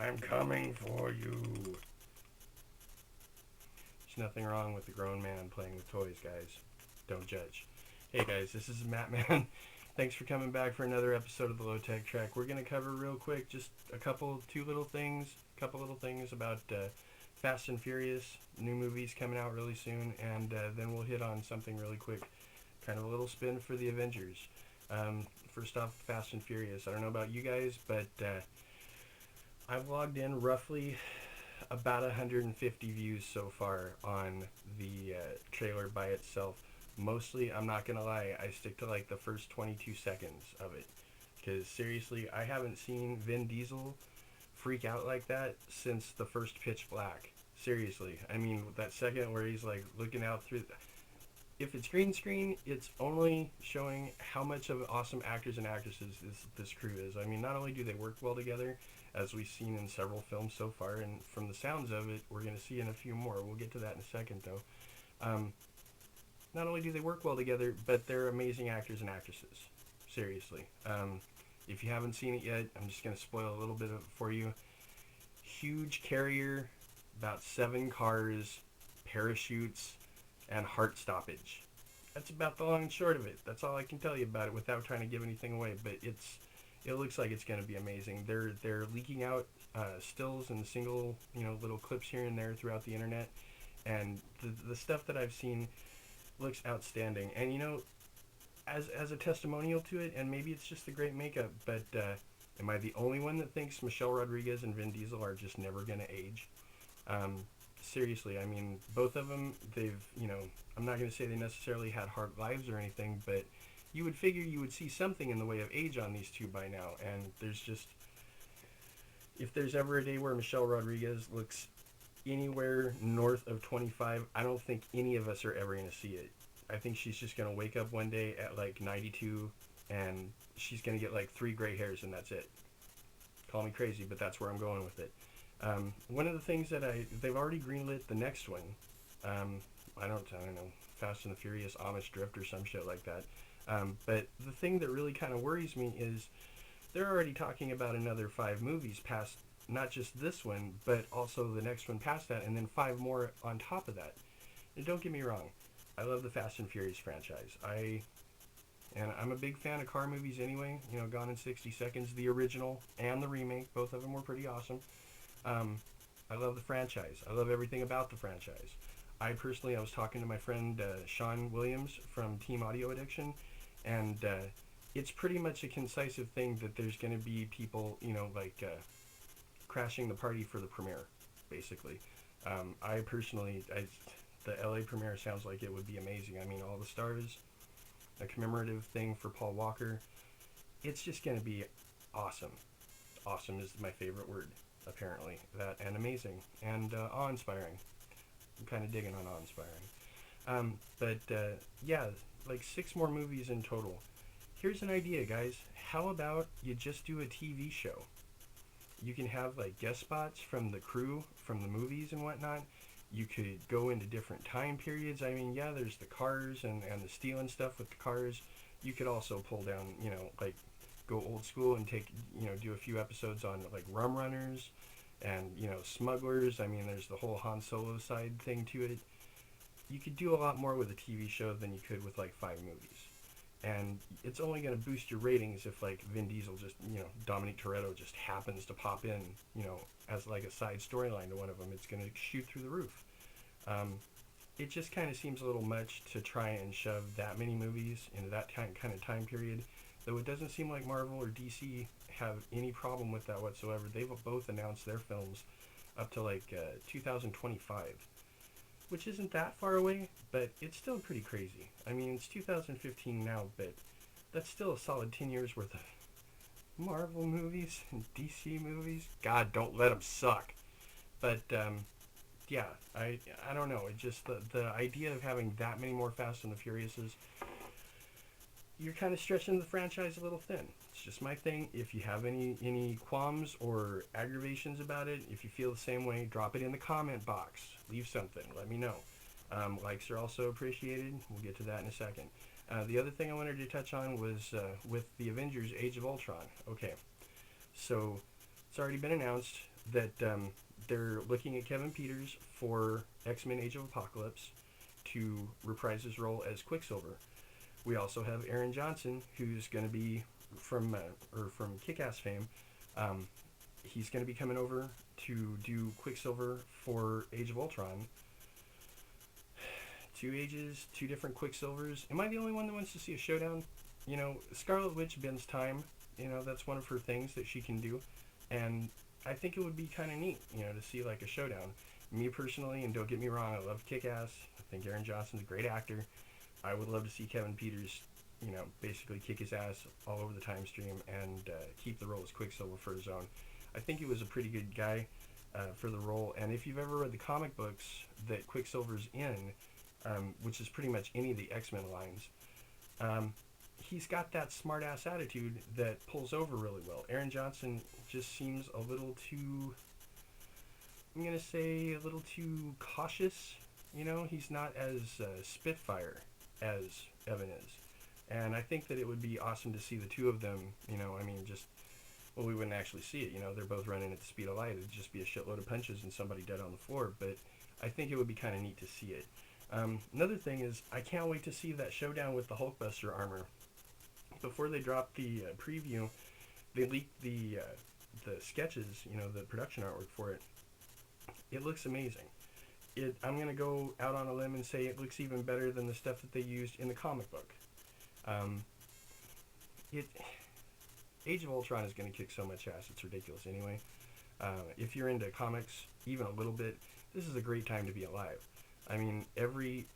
I'm coming for you. There's nothing wrong with a grown man playing with toys, guys. Don't judge. Hey guys, this is Matt Man. Thanks for coming back for another episode of the Low Tech Track. We're gonna cover real quick just two little things about Fast and Furious, new movies coming out really soon, and then we'll hit on something really quick, kind of a little spin for the Avengers. First off, Fast and Furious. I don't know about you guys, but I've logged in roughly about 150 views so far on the trailer by itself. Mostly, I'm not gonna lie, I stick to like the first 22 seconds of it, because seriously, I haven't seen Vin Diesel freak out like that since the first Pitch Black. Seriously, I mean that second where he's like looking out through. If it's green screen, it's only showing how much of awesome actors and actresses this crew is. I mean, not only do they work well together, as we've seen in several films so far, and from the sounds of it, we're going to see in a few more. We'll get to that in a second, though. Not only do they work well together, but they're amazing actors and actresses. Seriously. If you haven't seen it yet, I'm just going to spoil a little bit of it for you. Huge carrier, about 7 cars, parachutes, and heart stoppage. That's about the long and short of it. That's all I can tell you about it without trying to give anything away. But it looks like it's going to be amazing. They're leaking out stills and single little clips here and there throughout the internet, and the stuff that I've seen looks outstanding. And as a testimonial to it, and maybe it's just the great makeup, but am I the only one that thinks Michelle Rodriguez and Vin Diesel are just never going to age? Seriously, I mean, both of them, I'm not going to say they necessarily had hard lives or anything, but you would figure you would see something in the way of age on these two by now. And if there's ever a day where Michelle Rodriguez looks anywhere north of 25, I don't think any of us are ever going to see it. I think she's just going to wake up one day at like 92 and she's going to get like 3 gray hairs and that's it. Call me crazy, but that's where I'm going with it. One of the things that they've already greenlit the next one. I don't know, Fast and the Furious Amish Drift or some shit like that. But the thing that really kind of worries me is they're already talking about another 5 movies past not just this one, but also the next one past that, and then 5 more on top of that. And don't get me wrong, I love the Fast and Furious franchise. I'm a big fan of car movies anyway. Gone in 60 Seconds, the original and the remake, both of them were pretty awesome. I love the franchise. I love everything about the franchise. I was talking to my friend Sean Williams from Team Audio Addiction, and it's pretty much a concisive thing that there's going to be people, crashing the party for the premiere, basically. The LA premiere sounds like it would be amazing. I mean, all the stars, a commemorative thing for Paul Walker. It's just going to be awesome. Awesome is my favorite word, apparently. That and amazing and awe-inspiring. I'm kind of digging on awe-inspiring. Yeah, like 6 more movies in total. Here's an idea, guys. How about you just do a TV show? You can have like guest spots from the crew, from the movies and whatnot. You could go into different time periods. I mean, yeah, there's the cars and the stealing stuff with the cars. You could also pull down, go old school and do a few episodes on like rum runners and, smugglers. I mean, there's the whole Han Solo side thing to it. You could do a lot more with a TV show than you could with like 5 movies. And it's only going to boost your ratings if like Vin Diesel Dominic Toretto just happens to pop in, as like a side storyline to one of them. It's going to shoot through the roof. It just kind of seems a little much to try and shove that many movies into that kind of time period. Though it doesn't seem like Marvel or DC have any problem with that whatsoever. They've both announced their films up to like 2025. Which isn't that far away, but it's still pretty crazy. I mean, it's 2015 now, but that's still a solid 10 years worth of Marvel movies and DC movies. God, don't let them suck. But, yeah, I don't know. It just, the idea of having that many more Fast and the Furiouses, you're kind of stretching the franchise a little thin. It's just my thing. If you have any qualms or aggravations about it, if you feel the same way, drop it in the comment box. Leave something. Let me know. Likes are also appreciated. We'll get to that in a second. The other thing I wanted to touch on was with the Avengers Age of Ultron. Okay, so it's already been announced. that they're looking at Kevin Peters for X-Men Age of Apocalypse to reprise his role as Quicksilver. We also have Aaron Johnson, who's going to be from Kick-Ass fame. He's going to be coming over to do Quicksilver for Age of Ultron. Two ages, two different Quicksilvers. Am I the only one that wants to see a showdown? You know, Scarlet Witch bends time. You know, that's one of her things that she can do. And I think it would be kind of neat, you know, to see like a showdown. Me personally, and don't get me wrong, I love Kick-Ass. I think Aaron Johnson's a great actor. I would love to see Kevin Peters, you know, basically kick his ass all over the time stream and keep the role as Quicksilver for his own. I think he was a pretty good guy for the role. And if you've ever read the comic books that Quicksilver's in, which is pretty much any of the X-Men lines, he's got that smart-ass attitude that pulls over really well. Aaron Johnson just seems a little too, I'm going to say, a little too cautious. You know, he's not as spitfire as Evan is. And I think that it would be awesome to see the two of them, you know, I mean, just, well, we wouldn't actually see it, you know, they're both running at the speed of light. It'd just be a shitload of punches and somebody dead on the floor. But I think it would be kind of neat to see it. Another thing is, I can't wait to see that showdown with the Hulkbuster armor. Before they dropped the preview, they leaked the sketches, you know, the production artwork for it. It looks amazing. I'm going to go out on a limb and say it looks even better than the stuff that they used in the comic book. Age of Ultron is going to kick so much ass, it's ridiculous anyway. If you're into comics even a little bit, this is a great time to be alive. I mean, every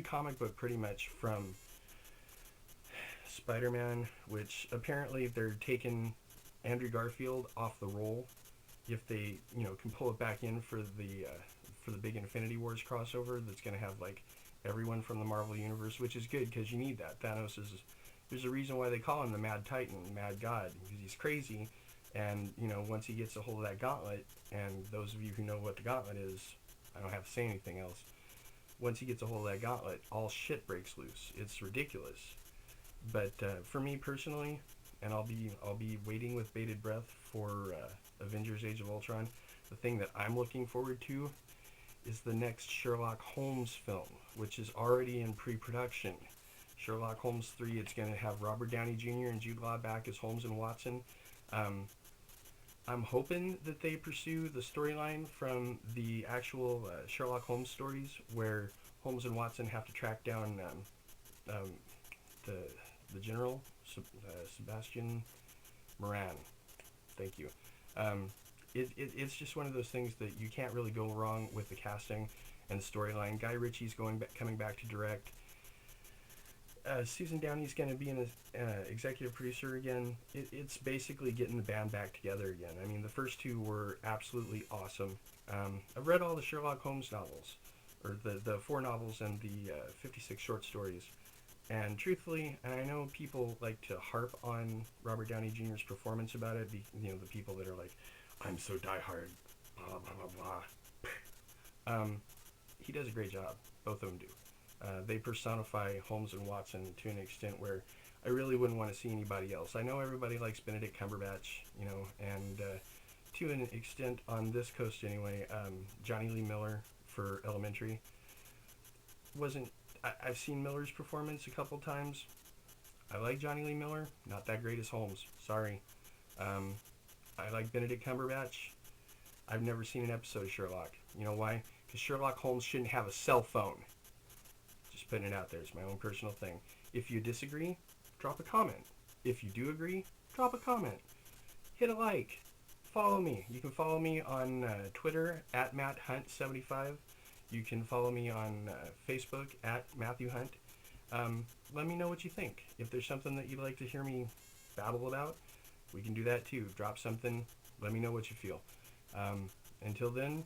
comic book pretty much, from Spider-Man, which apparently they're taking Andrew Garfield off the roll if they, you know, can pull it back in for the big Infinity Wars crossover that's going to have like everyone from the Marvel universe, which is good because you need that. Thanos is, there's a reason why they call him the Mad Titan, Mad God, because he's crazy. And, you know, once he gets a hold of that gauntlet, and those of you who know what the gauntlet is, I don't have to say anything else. Once he gets a hold of that gauntlet, all shit breaks loose. It's ridiculous. But for me personally, and I'll be waiting with bated breath for Avengers Age of Ultron, the thing that I'm looking forward to is the next Sherlock Holmes film, which is already in pre-production. Sherlock Holmes 3, it's going to have Robert Downey Jr. and Jude Law back as Holmes and Watson. I'm hoping that they pursue the storyline from the actual Sherlock Holmes stories, where Holmes and Watson have to track down the general, Sebastian Moran. Thank you. It's just one of those things that you can't really go wrong with the casting and the storyline. Guy Ritchie's coming back to direct. Susan Downey's going to be an executive producer again. It's basically getting the band back together again. I mean, the first two were absolutely awesome. I've read all the Sherlock Holmes novels, or the 4 novels and the 56 short stories. And truthfully, and I know people like to harp on Robert Downey Jr.'s performance about it, you know, the people that are like, I'm so diehard, blah, blah, blah, blah. He does a great job. Both of them do. They personify Holmes and Watson to an extent where I really wouldn't want to see anybody else. I know everybody likes Benedict Cumberbatch, you know, and to an extent on this coast anyway, Johnny Lee Miller for Elementary wasn't. I've seen Miller's performance a couple times. I like Johnny Lee Miller, not that great as Holmes. Sorry. I like Benedict Cumberbatch. I've never seen an episode of Sherlock. You know why? Because Sherlock Holmes shouldn't have a cell phone. Just putting it out there. It's my own personal thing. If you disagree, drop a comment. If you do agree, drop a comment. Hit a like. Follow me. You can follow me on Twitter at MattHunt75. You can follow me on Facebook at Matthew Hunt. Let me know what you think. If there's something that you'd like to hear me babble about, we can do that too. Drop something. Let me know what you feel. Until then,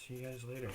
see you guys later.